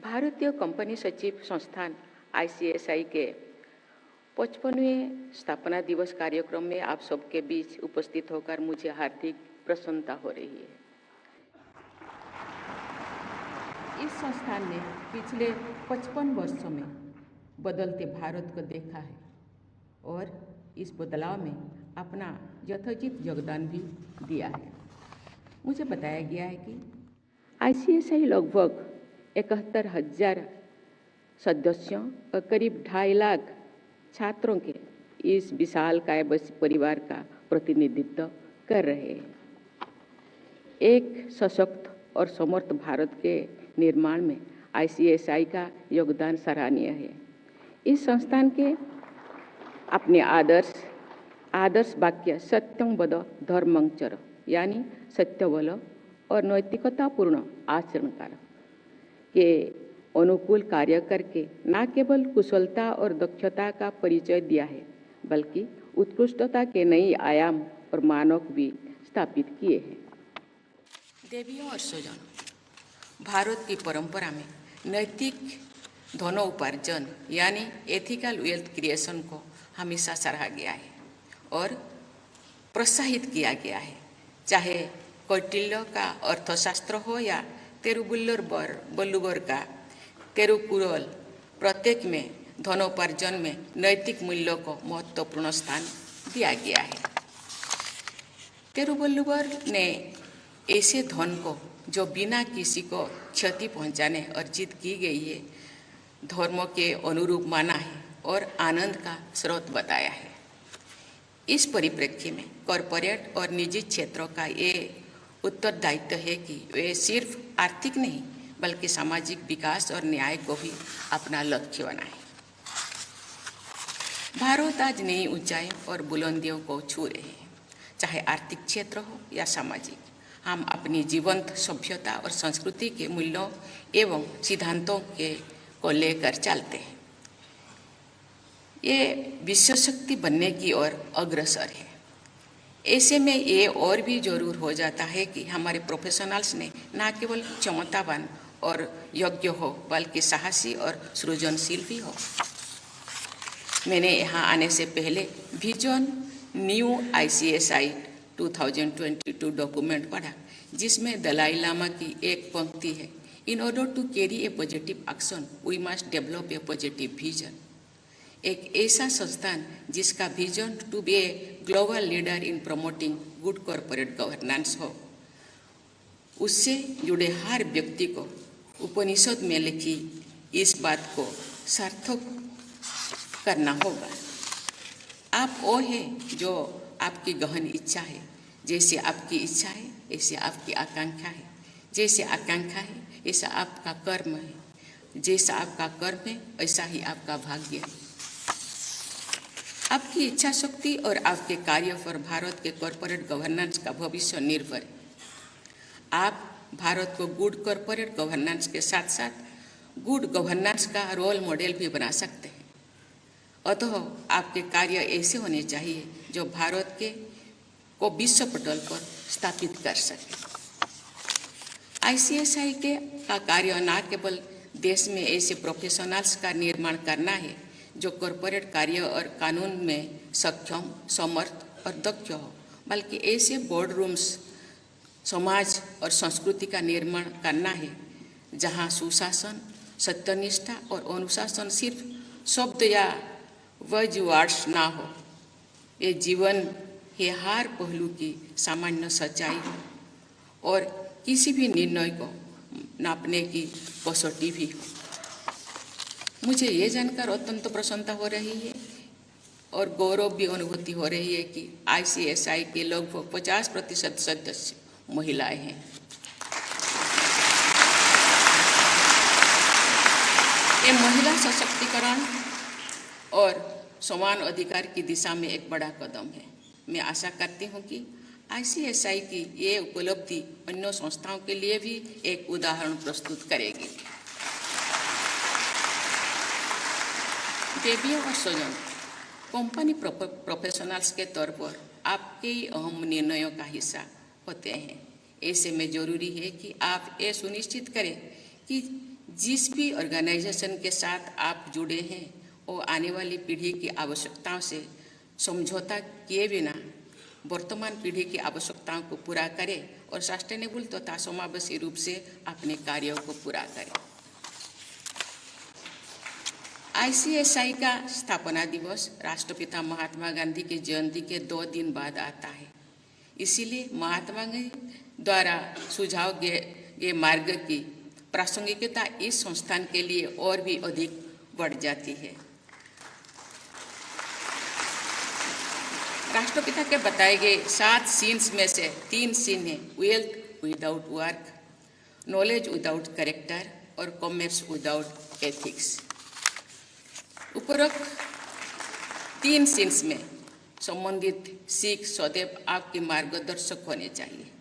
भारतीय कंपनी सचिव संस्थान आईसीएसआई के 55वें स्थापना दिवस कार्यक्रम में आप सबके बीच उपस्थित होकर मुझे हार्दिक प्रसन्नता हो रही है। इस संस्थान ने पिछले 55 वर्षों में बदलते भारत को देखा है और इस बदलाव में अपना यथोचित योगदान भी दिया है। मुझे बताया गया है कि आईसीएसआई लगभग 71,000 सदस्यों और करीब 2.5 लाख छात्रों के इस विशालकाय परिवार का प्रतिनिधित्व कर रहे हैं। एक सशक्त और समर्थ भारत के निर्माण में आईसीएसआई का योगदान सराहनीय है। इस संस्थान के अपने आदर्श वाक्य सत्यं वद धर्मं चर यानी सत्य बोलो और नैतिकतापूर्ण आचरण कर के अनुकूल कार्य करके न केवल कुशलता और दक्षता का परिचय दिया है बल्कि उत्कृष्टता के नए आयाम और मानक भी स्थापित किए हैं। देवियों और स्वजन, भारत की परंपरा में नैतिक धनोपार्जन यानी एथिकल वेल्थ क्रिएशन को हमेशा सराहा गया है और प्रोत्साहित किया गया है। चाहे कौटिल्य का अर्थशास्त्र हो या तिरुवल्लुवर का तिरुकुरल, प्रत्येक में धनोपार्जन में नैतिक मूल्यों को महत्वपूर्ण स्थान दिया गया है। तिरुवल्लुवर ने ऐसे धन को जो बिना किसी को क्षति पहुंचाने अर्जित की गई है धर्म के अनुरूप माना है और आनंद का स्रोत बताया है। इस परिप्रेक्ष्य में कॉरपोरेट और निजी क्षेत्रों का ये उत्तरदायित्व है कि वे सिर्फ आर्थिक नहीं बल्कि सामाजिक विकास और न्याय को भी अपना लक्ष्य बनाए। भारत आज नई ऊंचाई और बुलंदियों को छू रहे हैं, चाहे आर्थिक क्षेत्र हो या सामाजिक। हम अपनी जीवंत सभ्यता और संस्कृति के मूल्यों एवं सिद्धांतों को लेकर चलते हैं। ये विश्व शक्ति बनने की ओर अग्रसर है। ऐसे में ये और भी जरूर हो जाता है कि हमारे प्रोफेशनल्स ने न केवल क्षमतावान और योग्य हो बल्कि साहसी और सृजनशील भी हो। मैंने यहाँ आने से पहले विजन न्यू आईसीएसआई 2022 डॉक्यूमेंट पढ़ा जिसमें दलाई लामा की एक पंक्ति है, in order to carry a positive action we must develop a positive vision. एक ऐसा संस्थान जिसका vision to be a global leader in promoting good corporate governance हो, उससे जुड़े हर व्यक्ति को उपनिषद में लिखी इस बात को सार्थक करना होगा। आप वो हैं जो आपकी गहन इच्छा है, जैसे आपकी इच्छा है ऐसे आपकी आकांक्षा है, जैसे आकांक्षा है ऐसा आपका कर्म है, जैसा आपका कर्म है ऐसा ही आपका भाग्य है। आपकी इच्छा शक्ति और आपके कार्य पर भारत के कॉर्पोरेट गवर्नेंस का भविष्य निर्भर है। आप भारत को गुड कॉर्पोरेट गवर्नेंस के साथ साथ गुड गवर्नेंस का रोल मॉडल भी बना सकते हैं। अतः आपके कार्य ऐसे होने चाहिए जो भारत को विश्व पटल पर स्थापित कर सके। आईसीएसआई का कार्य न केवल देश में ऐसे प्रोफेशनल्स का निर्माण करना है जो कॉर्पोरेट कार्य और कानून में सक्षम, समर्थ और दक्ष हो, बल्कि ऐसे बोर्ड रूम्स, समाज और संस्कृति का निर्माण करना है जहां सुशासन, सत्यनिष्ठा और अनुशासन सिर्फ शब्द या वर्ड्स ना हो, ये जीवन के हर पहलू की सामान्य सच्चाई हो और किसी भी निर्णय को नापने की कसौटी भी हो। मुझे ये जानकर अत्यंत प्रसन्नता हो रही है और गौरव भी अनुभूति हो रही है कि आईसीएसआई के लगभग 50% सदस्य महिलाएं हैं। ये महिला सशक्तिकरण और समान अधिकार की दिशा में एक बड़ा कदम है। मैं आशा करती हूँ कि आईसीएसआई की ये उपलब्धि अन्य संस्थाओं के लिए भी एक उदाहरण प्रस्तुत करेगी। देवियों और स्वजन, कंपनी प्रोफेशनल्स के तौर पर आपके अहम निर्णयों का हिस्सा होते हैं। ऐसे में जरूरी है कि आप ये सुनिश्चित करें कि जिस भी ऑर्गेनाइजेशन के साथ आप जुड़े हैं वो आने वाली पीढ़ी की आवश्यकताओं से समझौता किए बिना वर्तमान पीढ़ी की आवश्यकताओं को पूरा करें और सस्टेनेबल तथा समावेशी रूप से अपने कार्यों को पूरा करें। ICSI का स्थापना दिवस राष्ट्रपिता महात्मा गांधी की जयंती के 2 दिन बाद आता है। इसीलिए महात्मा गांधी द्वारा सुझाव गए मार्ग की प्रासंगिकता इस संस्थान के लिए और भी अधिक बढ़ जाती है। राष्ट्रपिता के बताए गए 7 सीन्स में से 3 सीन है wealth without work, knowledge without character और कॉमर्स विदाउट एथिक्स। उपरोक्त 3 सीन्स में संबंधित सीख सदैव आपके मार्गदर्शक होने चाहिए।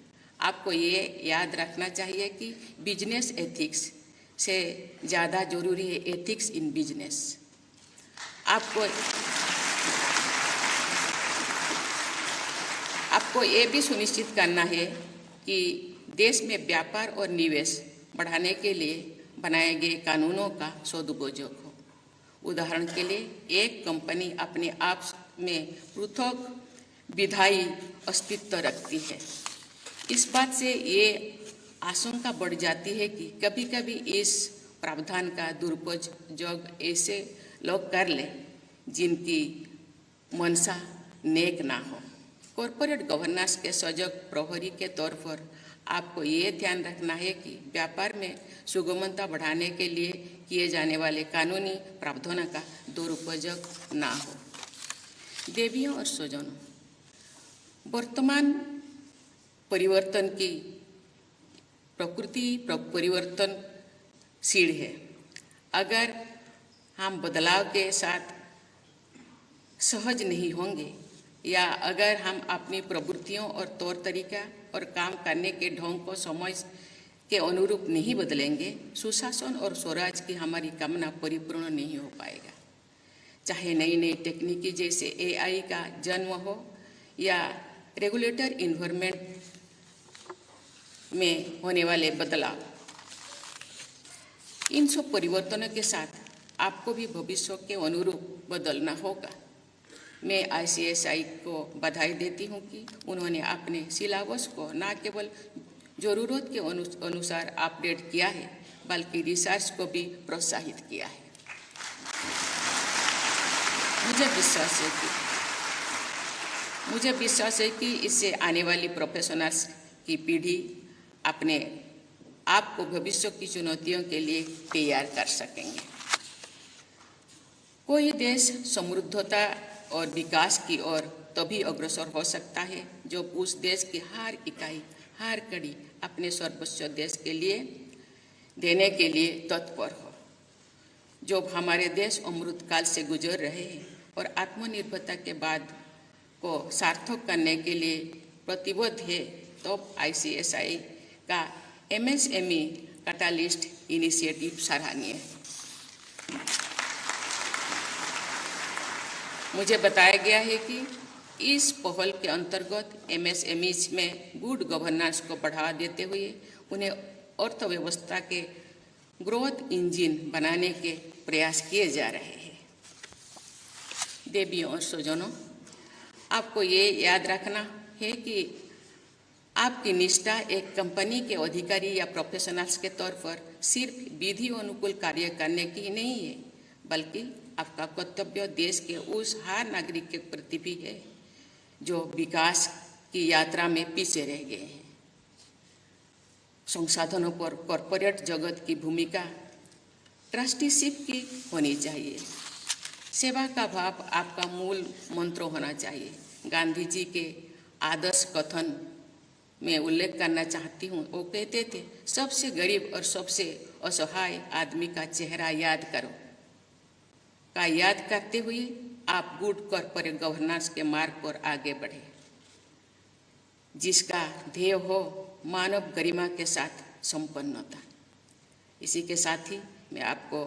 आपको ये याद रखना चाहिए कि बिजनेस एथिक्स से ज़्यादा जरूरी है एथिक्स इन बिजनेस। आपको ये भी सुनिश्चित करना है कि देश में व्यापार और निवेश बढ़ाने के लिए बनाए गए कानूनों का सदुपयोग हो। उदाहरण के लिए एक कंपनी अपने आप में पृथक विधायी अस्तित्व रखती है। इस बात से ये आशंका बढ़ जाती है कि कभी कभी इस प्रावधान का दुरुपयोग ऐसे लोग कर ले जिनकी मंशा नेक ना हो। कॉरपोरेट गवर्नेंस के सजग प्रहरी के तौर पर आपको ये ध्यान रखना है कि व्यापार में सुगमता बढ़ाने के लिए किए जाने वाले कानूनी प्रावधानों का दुरुपयोग ना हो। देवियों और स्वजनों, वर्तमान परिवर्तन की प्रकृति परिवर्तनशील है। अगर हम बदलाव के साथ सहज नहीं होंगे या अगर हम अपनी प्रवृत्तियों और तौर तरीका और काम करने के ढंग को समय के अनुरूप नहीं बदलेंगे, सुशासन और स्वराज की हमारी कामना परिपूर्ण नहीं हो पाएगा। चाहे नई नई टेक्निकी जैसे AI का जन्म हो या रेगुलेटर इन्वायरमेंट में होने वाले बदलाव, इन सब परिवर्तनों के साथ आपको भी भविष्य के अनुरूप बदलना होगा। मैं ICSI को बधाई देती हूँ कि उन्होंने अपने सिलेबस को न केवल ज़रूरत के अनुसार अपडेट किया है बल्कि रिसर्च को भी प्रोत्साहित किया है। मुझे विश्वास है कि इससे आने वाली प्रोफेशनल्स की पीढ़ी अपने आप को भविष्य की चुनौतियों के लिए तैयार कर सकेंगे। कोई देश समृद्धता और विकास की ओर तभी अग्रसर हो सकता है जब उस देश की हर इकाई, हर कड़ी अपने सर्वोच्च देश के लिए देने के लिए तत्पर हो। जब हमारे देश अमृतकाल से गुजर रहे हैं और आत्मनिर्भरता के बाद को सार्थक करने के लिए प्रतिबद्ध है, तो ICSI का MSME कैटालिस्ट इनिशिएटिव सराहनीय है। मुझे बताया गया है कि इस पहल के अंतर्गत MSMEs में गुड गवर्नेंस को बढ़ावा देते हुए उन्हें अर्थव्यवस्था के ग्रोथ इंजन बनाने के प्रयास किए जा रहे हैं। देवियों और स्वजनों, आपको ये याद रखना है कि आपकी निष्ठा एक कंपनी के अधिकारी या प्रोफेशनल्स के तौर पर सिर्फ विधि अनुकूल कार्य करने की नहीं है, बल्कि आपका कर्तव्य देश के उस हर नागरिक के प्रति भी है जो विकास की यात्रा में पीछे रह गए हैं। संसाधनों पर कॉरपोरेट जगत की भूमिका ट्रस्टीशिप की होनी चाहिए। सेवा का भाव आपका मूल मंत्र होना चाहिए। गांधी जी के आदर्श कथन में उल्लेख करना चाहती हूँ। वो कहते थे, सबसे गरीब और सबसे असहाय आदमी का चेहरा याद करो। का याद करते हुए आप गुड कॉर्पोरेट गवर्नेंस के मार्ग पर आगे बढ़े, जिसका ध्येय हो मानव गरिमा के साथ संपन्नता। इसी के साथ ही मैं आपको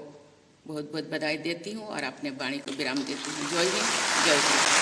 बहुत बहुत बधाई देती हूँ और अपने वाणी को विराम देती हूँ। जय हिंद, जय भारत।